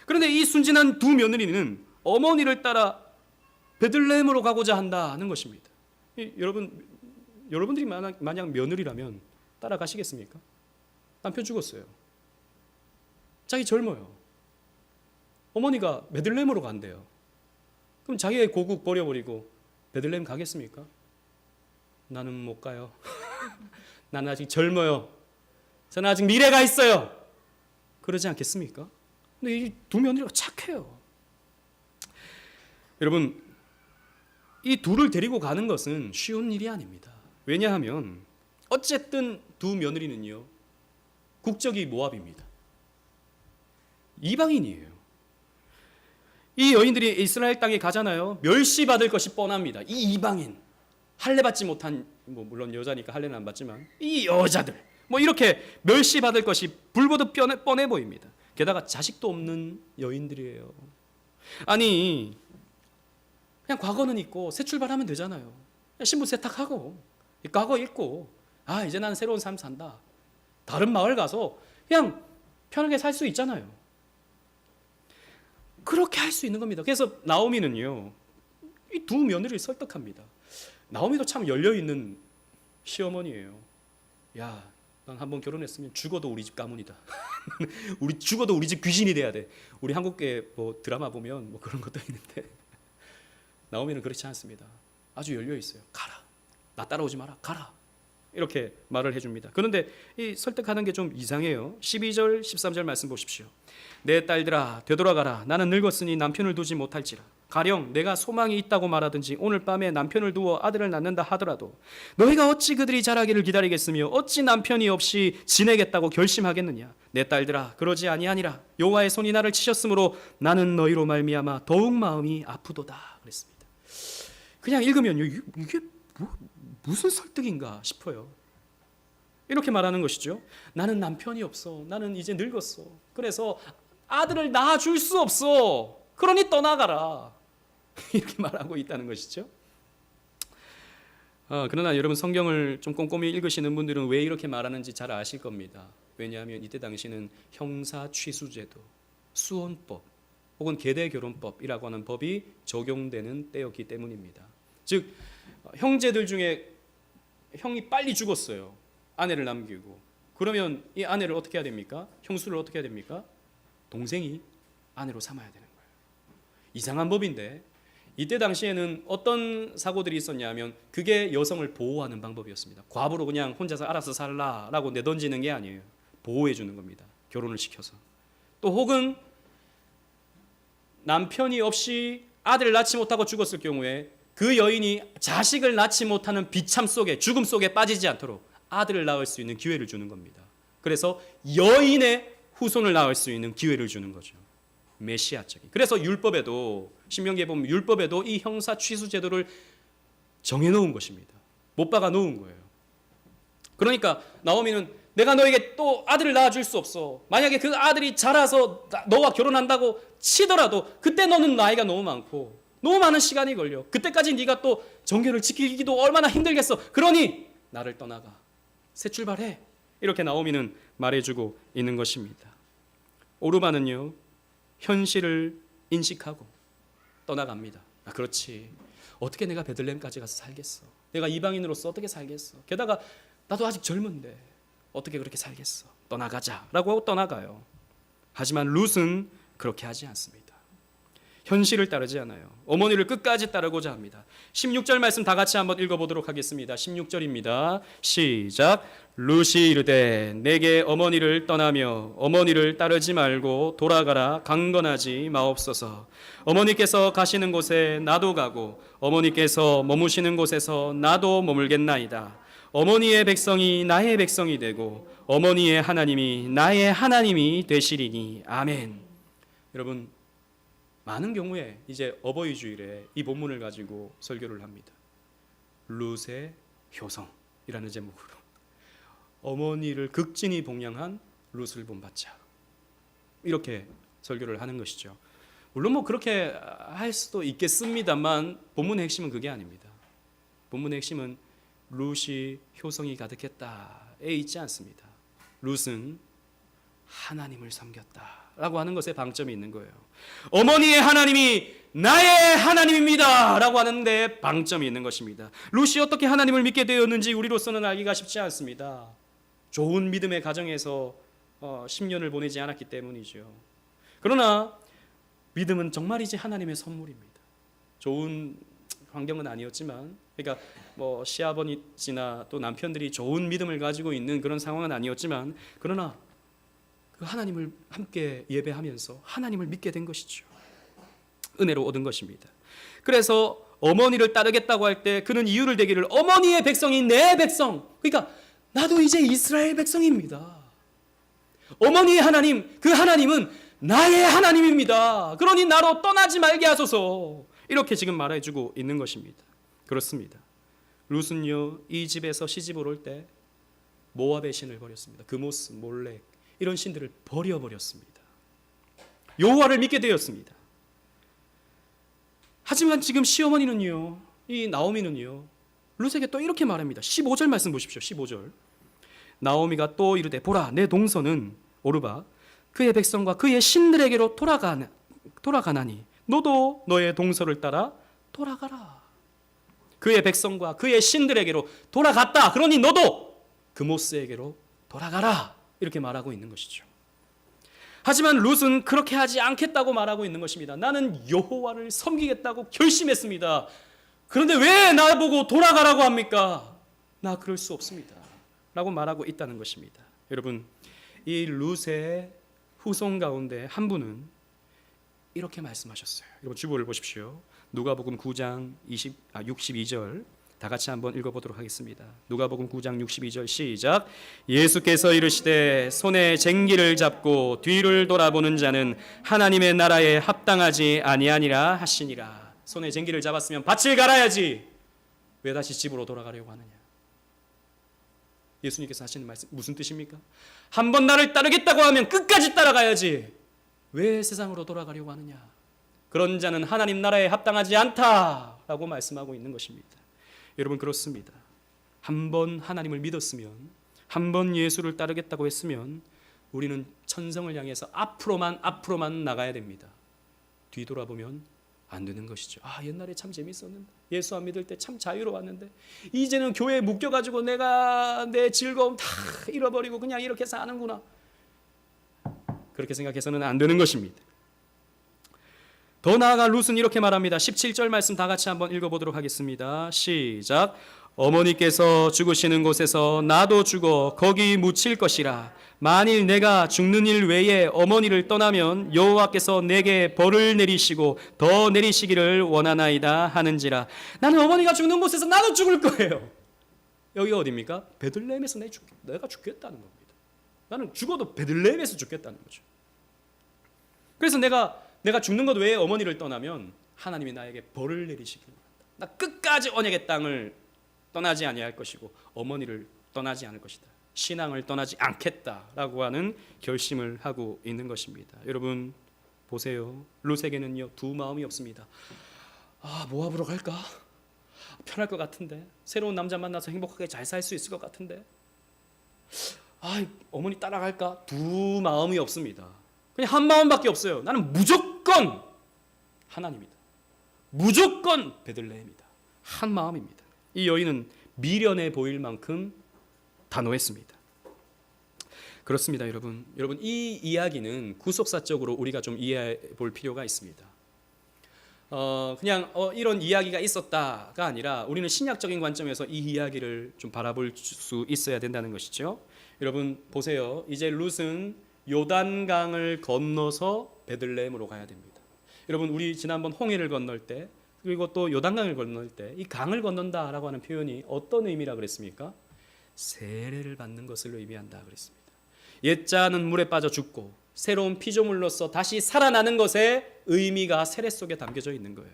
그런데 이 순진한 두 며느리는 어머니를 따라 베들레헴으로 가고자 한다는 것입니다. 여러분들이 만약 며느리라면 따라가시겠습니까? 남편 죽었어요. 자기 젊어요. 어머니가 베들레헴으로 간대요. 그럼 자기의 고국 버려버리고 베들레헴 가겠습니까? 나는 못 가요. 나는 아직 젊어요. 저는 아직 미래가 있어요. 그러지 않겠습니까? 근데 이 두 며느리가 착해요. 여러분, 이 둘을 데리고 가는 것은 쉬운 일이 아닙니다. 왜냐하면 어쨌든 두 며느리는요, 국적이 모압입니다. 이방인이에요. 이 여인들이 이스라엘 땅에 가잖아요. 멸시받을 것이 뻔합니다. 이 이방인, 할례 받지 못한, 물론 여자니까 할례는 안 받지만 이 여자들 이렇게 멸시받을 것이 불보듯 뻔해 보입니다. 게다가 자식도 없는 여인들이에요. 아니, 그냥 과거는 잊고 새 출발하면 되잖아요. 신분 세탁하고 과거 잊고 이제 나는 새로운 삶 산다. 다른 마을 가서 그냥 편하게 살 수 있잖아요. 그렇게 할 수 있는 겁니다. 그래서 나오미는요, 이 두 며느리를 설득합니다. 나오미도 참 열려있는 시어머니예요. 야, 난 한번 결혼했으면 죽어도 우리 집 가문이다. 우리 죽어도 우리 집 귀신이 돼야 돼. 우리 한국계 드라마 보면 그런 것도 있는데 나오미는 그렇지 않습니다. 아주 열려있어요. 가라. 나 따라오지 마라. 가라. 이렇게 말을 해줍니다. 그런데 이 설득하는 게 좀 이상해요. 12절 13절 말씀 보십시오. 내 딸들아 되돌아가라. 나는 늙었으니 남편을 두지 못할지라. 가령 내가 소망이 있다고 말하든지 오늘 밤에 남편을 두어 아들을 낳는다 하더라도 너희가 어찌 그들이 자라기를 기다리겠으며 어찌 남편이 없이 지내겠다고 결심하겠느냐. 내 딸들아 그러지 아니하니라. 여호와의 손이 나를 치셨으므로 나는 너희로 말미암아 더욱 마음이 아프도다 그랬습니다. 그냥 읽으면요, 이게 무슨 설득인가 싶어요. 이렇게 말하는 것이죠. 나는 남편이 없어. 나는 이제 늙었어. 그래서 아들을 낳아줄 수 없어. 그러니 떠나가라. 이렇게 말하고 있다는 것이죠. 그러나 여러분, 성경을 좀 꼼꼼히 읽으시는 분들은 왜 이렇게 말하는지 잘 아실 겁니다. 왜냐하면 이때 당시는 형사 취수제도, 수혼법 혹은 계대결혼법이라고 하는 법이 적용되는 때였기 때문입니다. 즉 형제들 중에 형이 빨리 죽었어요. 아내를 남기고. 그러면 이 아내를 어떻게 해야 됩니까? 형수를 어떻게 해야 됩니까? 동생이 아내로 삼아야 되는 거예요. 이상한 법인데 이때 당시에는 어떤 사고들이 있었냐면 그게 여성을 보호하는 방법이었습니다. 과부로 그냥 혼자서 알아서 살라라고 내던지는 게 아니에요. 보호해 주는 겁니다. 결혼을 시켜서. 또 혹은 남편이 없이 아들을 낳지 못하고 죽었을 경우에 그 여인이 자식을 낳지 못하는 비참 속에, 죽음 속에 빠지지 않도록 아들을 낳을 수 있는 기회를 주는 겁니다. 그래서 여인의 후손을 낳을 수 있는 기회를 주는 거죠. 메시아적인. 그래서 율법에도, 신명기에 보면 율법에도 이 형사 취수 제도를 정해놓은 것입니다. 못 박아 놓은 거예요. 그러니까 나오미는 내가 너에게 또 아들을 낳아줄 수 없어. 만약에 그 아들이 자라서 너와 결혼한다고 치더라도 그때 너는 나이가 너무 많고 너무 많은 시간이 걸려. 그때까지 네가 또 정결을 지키기도 얼마나 힘들겠어. 그러니 나를 떠나가. 새 출발해. 이렇게 나오미는 말해주고 있는 것입니다. 오르바는요, 현실을 인식하고 떠나갑니다. 그렇지. 어떻게 내가 베들레헴까지 가서 살겠어. 내가 이방인으로서 어떻게 살겠어. 게다가 나도 아직 젊은데 어떻게 그렇게 살겠어. 떠나가자라고 하고 떠나가요. 하지만 룻은 그렇게 하지 않습니다. 현실을 따르지 않아요. 어머니를 끝까지 따르고자 합니다. 16절 말씀 다 같이 한번 읽어보도록 하겠습니다. 16절입니다. 시작. 룻이 이르되 내게 어머니를 떠나며 어머니를 따르지 말고 돌아가라. 강건하지 마옵소서. 어머니께서 가시는 곳에 나도 가고 어머니께서 머무시는 곳에서 나도 머물겠나이다. 어머니의 백성이 나의 백성이 되고 어머니의 하나님이 나의 하나님이 되시리니. 아멘. 여러분, 많은 경우에 이제 어버이 주일에 이 본문을 가지고 설교를 합니다. 룻의 효성이라는 제목으로 어머니를 극진히 복양한 룻을 본받자, 이렇게 설교를 하는 것이죠. 물론 그렇게 할 수도 있겠습니다만 본문의 핵심은 그게 아닙니다. 본문의 핵심은 룻이 효성이 가득했다에 있지 않습니다. 룻은 하나님을 섬겼다라고 하는 것에 방점이 있는 거예요. 어머니의 하나님이 나의 하나님입니다 라고 하는데 방점이 있는 것입니다. 룻이 어떻게 하나님을 믿게 되었는지 우리로서는 알기가 쉽지 않습니다. 좋은 믿음의 가정에서 10년을 보내지 않았기 때문이죠. 그러나 믿음은 정말이지 하나님의 선물입니다. 좋은 환경은 아니었지만, 그러니까 뭐 시아버지나 또 남편들이 좋은 믿음을 가지고 있는 그런 상황은 아니었지만, 그러나 그 하나님을 함께 예배하면서 하나님을 믿게 된 것이죠. 은혜로 얻은 것입니다. 그래서 어머니를 따르겠다고 할 때 그는 이유를 대기를, 어머니의 백성이 내 백성, 그러니까 나도 이제 이스라엘 백성입니다. 어머니의 하나님, 그 하나님은 나의 하나님입니다. 그러니 나로 떠나지 말게 하소서. 이렇게 지금 말해주고 있는 것입니다. 그렇습니다. 룻은요, 이 집에서 시집을 올 때 모압의 신을 버렸습니다. 그모스, 몰렉 이런 신들을 버려버렸습니다. 여호와를 믿게 되었습니다. 하지만 지금 시어머니는요, 이 나오미는요, 룻에게 또 이렇게 말합니다. 15절 말씀 보십시오. 15절. 나오미가 또 이르되, 보라, 내 동서는 오르바 그의 백성과 그의 신들에게로 돌아가나니 너도 너의 동서를 따라 돌아가라. 그의 백성과 그의 신들에게로 돌아갔다. 그러니 너도 그모스에게로 돌아가라. 이렇게 말하고 있는 것이죠. 하지만 룻은 그렇게 하지 않겠다고 말하고 있는 것입니다. 나는 여호와를 섬기겠다고 결심했습니다. 그런데 왜 나보고 돌아가라고 합니까? 나 그럴 수 없습니다. 라고 말하고 있다는 것입니다. 여러분, 이 룻의 후손 가운데 한 분은 이렇게 말씀하셨어요. 여러분 주보를 보십시오. 누가복음 9장 62절 다 같이 한번 읽어보도록 하겠습니다. 누가복음 9장 62절 시작. 예수께서 이르시되 손에 쟁기를 잡고 뒤를 돌아보는 자는 하나님의 나라에 합당하지 아니하니라 하시니라. 손에 쟁기를 잡았으면 밭을 갈아야지 왜 다시 집으로 돌아가려고 하느냐. 예수님께서 하시는 말씀 무슨 뜻입니까? 한번 나를 따르겠다고 하면 끝까지 따라가야지 왜 세상으로 돌아가려고 하느냐. 그런 자는 하나님 나라에 합당하지 않다라고 말씀하고 있는 것입니다. 여러분 그렇습니다. 한번 하나님을 믿었으면, 한번 예수를 따르겠다고 했으면 우리는 천성을 향해서 앞으로만 나가야 됩니다. 뒤돌아보면 안 되는 것이죠. 아, 옛날에 참 재밌었는데, 예수 안 믿을 때 참 자유로웠는데, 이제는 교회에 묶여가지고 내가 내 즐거움 다 잃어버리고 그냥 이렇게 사는구나. 그렇게 생각해서는 안 되는 것입니다. 더 나아가 룻은 이렇게 말합니다. 17절 말씀 다 같이 한번 읽어보도록 하겠습니다. 시작. 어머니께서 죽으시는 곳에서 나도 죽어 거기 묻힐 것이라. 만일 내가 죽는 일 외에 어머니를 떠나면 여호와께서 내게 벌을 내리시고 더 내리시기를 원하나이다 하는지라. 나는 어머니가 죽는 곳에서 나도 죽을 거예요. 여기가 어디입니까? 베들레헴에서 내가 죽겠다는 겁니다. 나는 죽어도 베들레헴에서 죽겠다는 거죠. 그래서 내가 죽는 것 외에 어머니를 떠나면 하나님이 나에게 벌을 내리시길 원한다. 나 끝까지 언약의 땅을 떠나지 아니할 것이고 어머니를 떠나지 않을 것이다. 신앙을 떠나지 않겠다라고 하는 결심을 하고 있는 것입니다. 여러분 보세요. 룻에게는요 두 마음이 없습니다. 아, 모압으로 갈까? 편할 것 같은데, 새로운 남자 만나서 행복하게 잘 살 수 있을 것 같은데, 아, 어머니 따라갈까? 두 마음이 없습니다. 그냥 한 마음밖에 없어요. 나는 무조건 하나님이다. 무조건 베들레헴이다. 한 마음입니다. 이 여인은 미련해 보일 만큼 단호했습니다. 그렇습니다, 여러분. 이 이야기는 구속사적으로 우리가 좀 이해해 볼 필요가 있습니다. 그냥 이런 이야기가 있었다가 아니라 우리는 신약적인 관점에서 이 이야기를 좀 바라볼 수 있어야 된다는 것이죠. 여러분 보세요. 이제 룻은 요단강을 건너서 베들레헴으로 가야 됩니다. 여러분 우리 지난번 홍해를 건널 때 그리고 또 요단강을 건널 때 이 강을 건넌다라고 하는 표현이 어떤 의미라 그랬습니까? 세례를 받는 것을 의미한다 그랬습니다. 옛자는 물에 빠져 죽고 새로운 피조물로서 다시 살아나는 것의 의미가 세례 속에 담겨져 있는 거예요.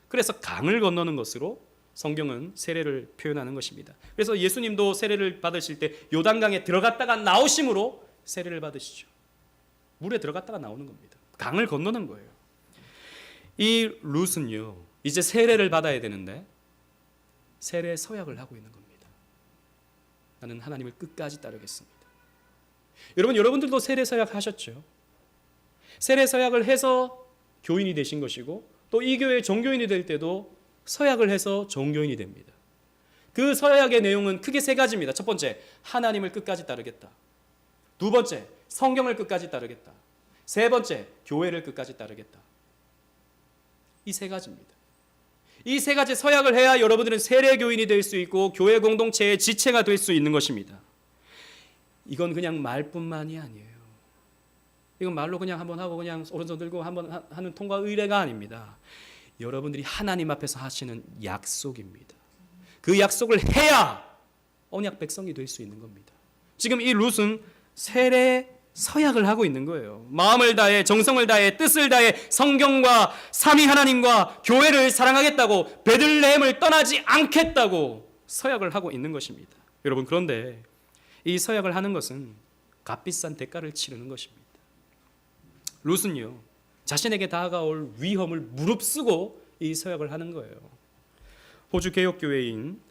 그래서 강을 건너는 것으로 성경은 세례를 표현하는 것입니다. 그래서 예수님도 세례를 받으실 때 요단강에 들어갔다가 나오심으로 세례를 받으시죠. 물에 들어갔다가 나오는 겁니다. 강을 건너는 거예요. 이 룻은요 이제 세례를 받아야 되는데 세례 서약을 하고 있는 겁니다. 나는 하나님을 끝까지 따르겠습니다. 여러분들도 세례 서약 하셨죠? 세례 서약을 해서 교인이 되신 것이고 또 이 교회 종교인이 될 때도 서약을 해서 종교인이 됩니다. 그 서약의 내용은 크게 세 가지입니다. 첫 번째, 하나님을 끝까지 따르겠다. 두 번째, 성경을 끝까지 따르겠다. 세 번째, 교회를 끝까지 따르겠다. 이 세 가지입니다. 이 세 가지 서약을 해야 여러분들은 세례교인이 될 수 있고 교회 공동체의 지체가 될 수 있는 것입니다. 이건 그냥 말뿐만이 아니에요. 이건 말로 그냥 한번 하고 그냥 오른손 들고 한번 하는 통과 의례가 아닙니다. 여러분들이 하나님 앞에서 하시는 약속입니다. 그 약속을 해야 언약 백성이 될 수 있는 겁니다. 지금 이 룻은 세례 서약을 하고 있는 거예요. 마음을 다해, 정성을 다해, 뜻을 다해 성경과 삼위 하나님과 교회를 사랑하겠다고, 베들레헴을 떠나지 않겠다고 서약을 하고 있는 것입니다. 여러분, 그런데 이 서약을 하는 것은 값비싼 대가를 치르는 것입니다. 룻은요, 자신에게 다가올 위험을 무릅쓰고 이 서약을 하는 거예요. 호주 개혁교회인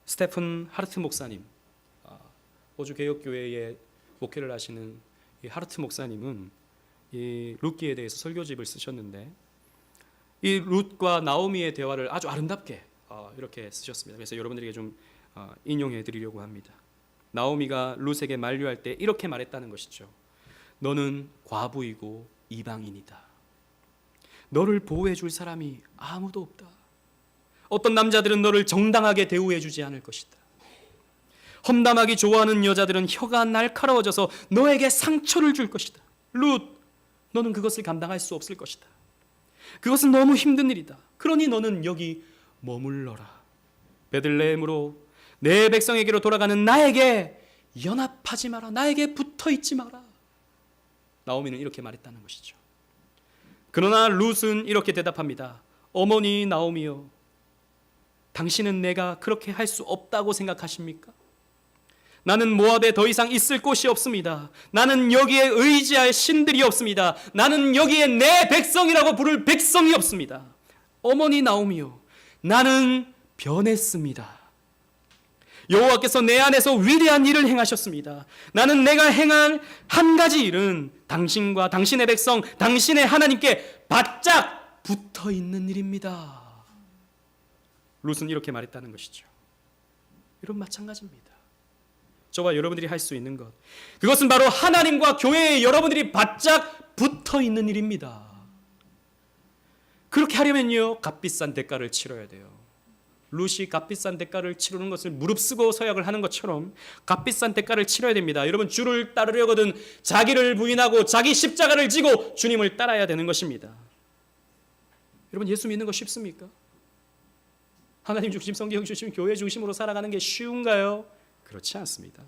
스테픈 하르트 목사님, 호주 개혁교회에 목회를 하시는 이 하르트 목사님은 이 룻기에 대해서 설교집을 쓰셨는데, 이 룻과 나오미의 대화를 아주 아름답게 이렇게 쓰셨습니다. 그래서 여러분들에게 좀 인용해 드리려고 합니다. 나오미가 룻에게 만류할 때 이렇게 말했다는 것이죠. 너는 과부이고 이방인이다. 너를 보호해 줄 사람이 아무도 없다. 어떤 남자들은 너를 정당하게 대우해 주지 않을 것이다. 험담하기 좋아하는 여자들은 혀가 날카로워져서 너에게 상처를 줄 것이다. 룻, 너는 그것을 감당할 수 없을 것이다. 그것은 너무 힘든 일이다. 그러니 너는 여기 머물러라. 베들레헴으로 내 백성에게로 돌아가는 나에게 연합하지 마라. 나에게 붙어 있지 마라. 나오미는 이렇게 말했다는 것이죠. 그러나 룻은 이렇게 대답합니다. 어머니 나오미여, 당신은 내가 그렇게 할 수 없다고 생각하십니까? 나는 모압에 더 이상 있을 곳이 없습니다. 나는 여기에 의지할 신들이 없습니다. 나는 여기에 내 백성이라고 부를 백성이 없습니다. 어머니 나오미여, 나는 변했습니다. 여호와께서 내 안에서 위대한 일을 행하셨습니다. 나는 내가 행한 한 가지 일은 당신과 당신의 백성, 당신의 하나님께 바짝 붙어 있는 일입니다. 룻은 이렇게 말했다는 것이죠. 여러분, 마찬가지입니다. 저와 여러분들이 할 수 있는 것, 그것은 바로 하나님과 교회에 여러분들이 바짝 붙어 있는 일입니다. 그렇게 하려면요, 값비싼 대가를 치러야 돼요. 룻이 값비싼 대가를 치르는 것을 무릅쓰고 서약을 하는 것처럼 값비싼 대가를 치러야 됩니다. 여러분, 주를 따르려거든 자기를 부인하고 자기 십자가를 지고 주님을 따라야 되는 것입니다. 여러분, 예수 믿는 거 쉽습니까? 하나님 중심, 성경 중심, 교회 중심으로 살아가는 게 쉬운가요? 그렇지 않습니다.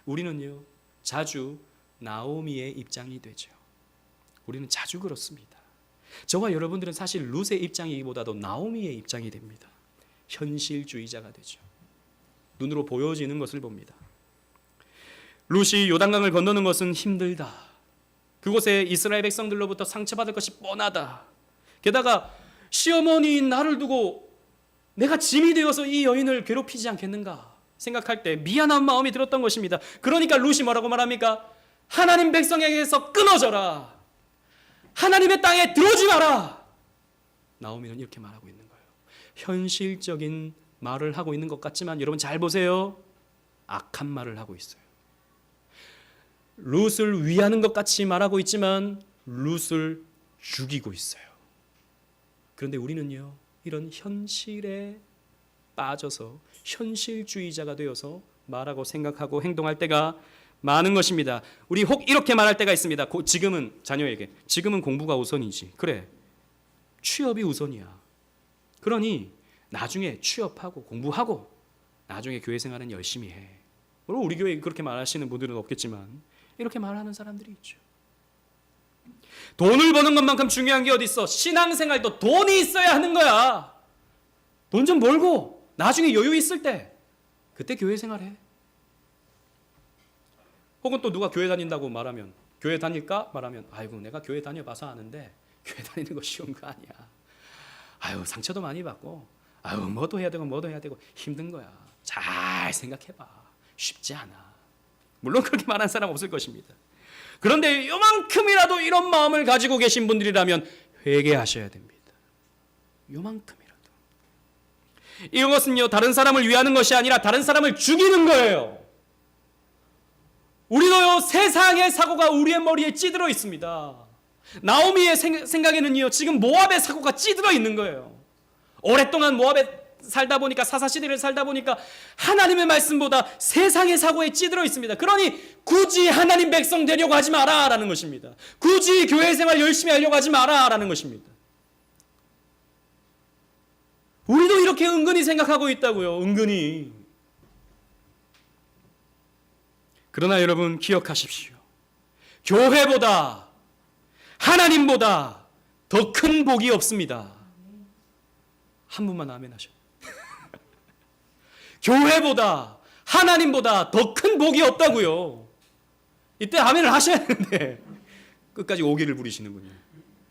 우리는요, 자주 나오미의 입장이 되죠. 우리는 자주 그렇습니다. 저와 여러분들은 사실 룻의 입장이기보다도 나오미의 입장이 됩니다. 현실주의자가 되죠. 눈으로 보여지는 것을 봅니다. 룻이 요단강을 건너는 것은 힘들다. 그곳에 이스라엘 백성들로부터 상처받을 것이 뻔하다. 게다가 시어머니인 나를 두고 내가 짐이 되어서 이 여인을 괴롭히지 않겠는가 생각할 때 미안한 마음이 들었던 것입니다. 그러니까 룻이 뭐라고 말합니까? 하나님 백성에게서 끊어져라. 하나님의 땅에 들어오지 마라. 나오미는 이렇게 말하고 있는 거예요. 현실적인 말을 하고 있는 것 같지만 여러분 잘 보세요. 악한 말을 하고 있어요. 룻을 위하는 것 같이 말하고 있지만 룻을 죽이고 있어요. 그런데 우리는요, 이런 현실에 빠져서 현실주의자가 되어서 말하고 생각하고 행동할 때가 많은 것입니다. 우리 혹 이렇게 말할 때가 있습니다. 지금은 자녀에게 지금은 공부가 우선이지. 그래, 취업이 우선이야. 그러니 나중에 취업하고 공부하고 나중에 교회 생활은 열심히 해. 물론 우리 교회에 그렇게 말하시는 분들은 없겠지만 이렇게 말하는 사람들이 있죠. 돈을 버는 것만큼 중요한 게 어디 있어? 신앙생활도 돈이 있어야 하는 거야. 돈 좀 벌고 나중에 여유 있을 때 그때 교회 생활해. 혹은 또 누가 교회 다닌다고 말하면, 교회 다닐까? 말하면, 아이고 내가 교회 다녀봐서 아는데 교회 다니는 거 쉬운 거 아니야. 아유 상처도 많이 받고, 아유 뭐도 해야 되고 힘든 거야. 잘 생각해봐. 쉽지 않아. 물론 그렇게 말하는 사람 없을 것입니다. 그런데 요만큼이라도 이런 마음을 가지고 계신 분들이라면 회개하셔야 됩니다. 요만큼이라도. 이것은요, 다른 사람을 위하는 것이 아니라 다른 사람을 죽이는 거예요. 우리도요, 세상의 사고가 우리의 머리에 찌들어 있습니다. 나오미의 생각에는요, 지금 모압의 사고가 찌들어 있는 거예요. 오랫동안 모압에 살다 보니까, 사사시대를 살다 보니까 하나님의 말씀보다 세상의 사고에 찌들어 있습니다. 그러니 굳이 하나님 백성 되려고 하지 마라 라는 것입니다. 굳이 교회 생활 열심히 하려고 하지 마라 라는 것입니다. 우리도 이렇게 은근히 생각하고 있다고요. 은근히. 그러나 여러분 기억하십시오. 교회보다, 하나님보다 더 큰 복이 없습니다. 한 분만 아멘 하셔. 교회보다, 하나님보다 더 큰 복이 없다고요. 이때 아멘을 하셔야 되는데 끝까지 오기를 부리시는군요.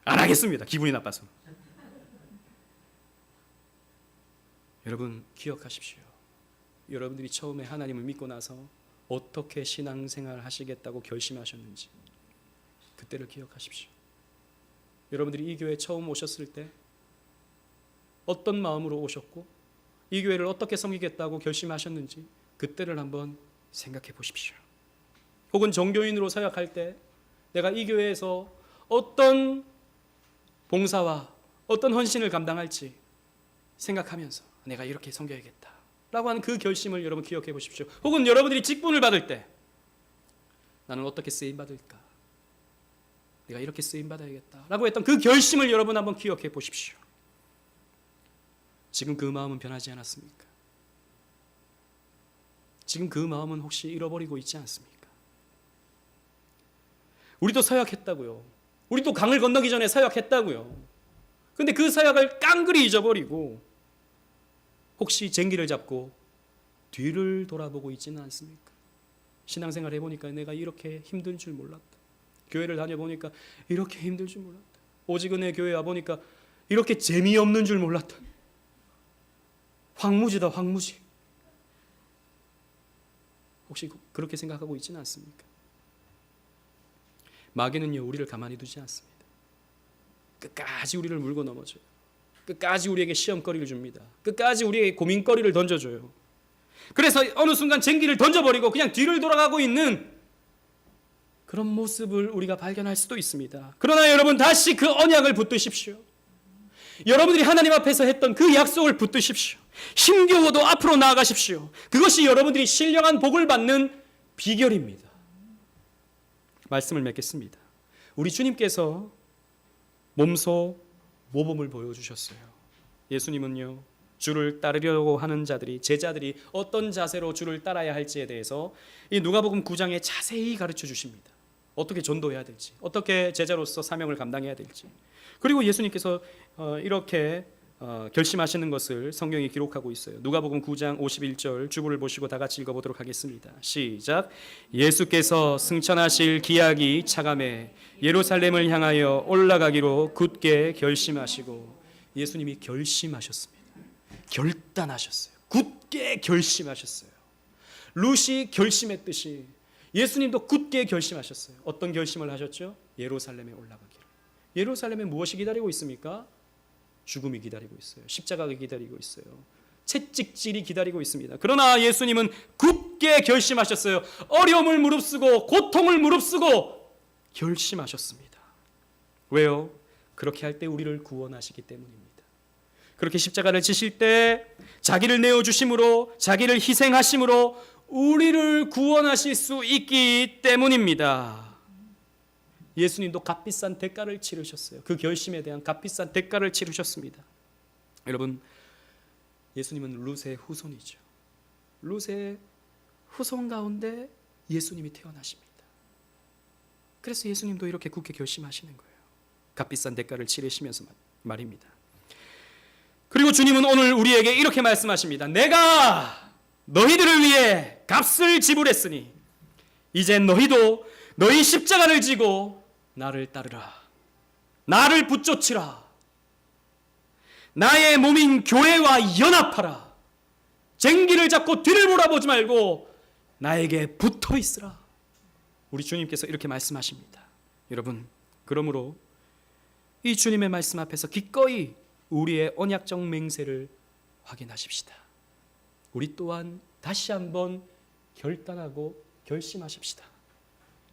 안 하겠습니다. 기분이 나빠서. 여러분 기억하십시오. 여러분들이 처음에 하나님을 믿고 나서 어떻게 신앙생활 하시겠다고 결심하셨는지 그때를 기억하십시오. 여러분들이 이 교회에 처음 오셨을 때 어떤 마음으로 오셨고 이 교회를 어떻게 섬기겠다고 결심하셨는지 그때를 한번 생각해 보십시오. 혹은 종교인으로 사역할 때 내가 이 교회에서 어떤 봉사와 어떤 헌신을 감당할지 생각하면서 내가 이렇게 섬겨야겠다 라고 하는 그 결심을 여러분 기억해 보십시오. 혹은 여러분들이 직분을 받을 때 나는 어떻게 쓰임받을까, 내가 이렇게 쓰임받아야겠다 라고 했던 그 결심을 여러분 한번 기억해 보십시오. 지금 그 마음은 변하지 않았습니까? 지금 그 마음은 혹시 잃어버리고 있지 않습니까? 우리도 사역했다고요. 우리도 강을 건너기 전에 사역했다고요. 근데 그 사역을 깡그리 잊어버리고 혹시 쟁기를 잡고 뒤를 돌아보고 있지는 않습니까? 신앙생활 해보니까 내가 이렇게 힘든 줄 몰랐다. 교회를 다녀보니까 이렇게 힘들 줄 몰랐다. 오직 은혜 교회 와보니까 이렇게 재미없는 줄 몰랐다. 황무지다 황무지. 혹시 그렇게 생각하고 있지는 않습니까? 마귀는요 우리를 가만히 두지 않습니다. 끝까지 우리를 물고 넘어져요. 끝까지 우리에게 시험거리를 줍니다. 끝까지 우리에게 고민거리를 던져줘요. 그래서 어느 순간 쟁기를 던져버리고 그냥 뒤를 돌아가고 있는 그런 모습을 우리가 발견할 수도 있습니다. 그러나 여러분 다시 그 언약을 붙드십시오. 여러분들이 하나님 앞에서 했던 그 약속을 붙드십시오. 힘겨워도 앞으로 나아가십시오. 그것이 여러분들이 신령한 복을 받는 비결입니다. 말씀을 맺겠습니다. 우리 주님께서 몸소 모범을 보여주셨어요. 예수님은요 주를 따르려고 하는 자들이, 제자들이 어떤 자세로 주를 따라야 할지에 대해서 이 누가복음 9장에 자세히 가르쳐 주십니다. 어떻게 전도해야 될지, 어떻게 제자로서 사명을 감당해야 될지. 그리고 예수님께서 이렇게 결심하시는 것을 성경이 기록하고 있어요. 누가복음 9장 51절 주보를 보시고 다 같이 읽어보도록 하겠습니다. 시작. 예수께서 승천하실 기약이 차감해 예루살렘을 향하여 올라가기로 굳게 결심하시고, 예수님이 결심하셨습니다. 결단하셨어요. 굳게 결심하셨어요. 룻이 결심했듯이 예수님도 굳게 결심하셨어요. 어떤 결심을 하셨죠? 예루살렘에 올라가기를. 예루살렘에 무엇이 기다리고 있습니까? 죽음이 기다리고 있어요. 십자가가 기다리고 있어요. 채찍질이 기다리고 있습니다. 그러나 예수님은 굳게 결심하셨어요. 어려움을 무릅쓰고 고통을 무릅쓰고 결심하셨습니다. 왜요? 그렇게 할 때 우리를 구원하시기 때문입니다. 그렇게 십자가를 지실 때 자기를 내어주심으로, 자기를 희생하심으로 우리를 구원하실 수 있기 때문입니다. 예수님도 값비싼 대가를 치르셨어요. 그 결심에 대한 값비싼 대가를 치르셨습니다. 여러분, 예수님은 룻의 후손이죠. 룻의 후손 가운데 예수님이 태어나십니다. 그래서 예수님도 이렇게 굳게 결심하시는 거예요. 값비싼 대가를 치르시면서 말입니다. 그리고 주님은 오늘 우리에게 이렇게 말씀하십니다. 내가 너희들을 위해 값을 지불했으니 이제 너희도 너희 십자가를 지고 나를 따르라. 나를 붙쫓으라. 나의 몸인 교회와 연합하라. 쟁기를 잡고 뒤를 돌아보지 말고 나에게 붙어 있으라. 우리 주님께서 이렇게 말씀하십니다. 여러분, 그러므로 이 주님의 말씀 앞에서 기꺼이 우리의 언약적 맹세를 확인하십시다. 우리 또한 다시 한번 결단하고 결심하십시다.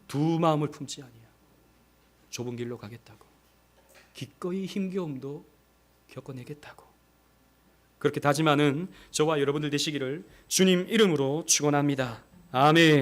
두 마음을 품지 아니야. 좁은 길로 가겠다고, 기꺼이 힘겨움도 겪어내겠다고, 그렇게 다짐하는 저와 여러분들 되시기를 주님 이름으로 축원합니다. 아멘.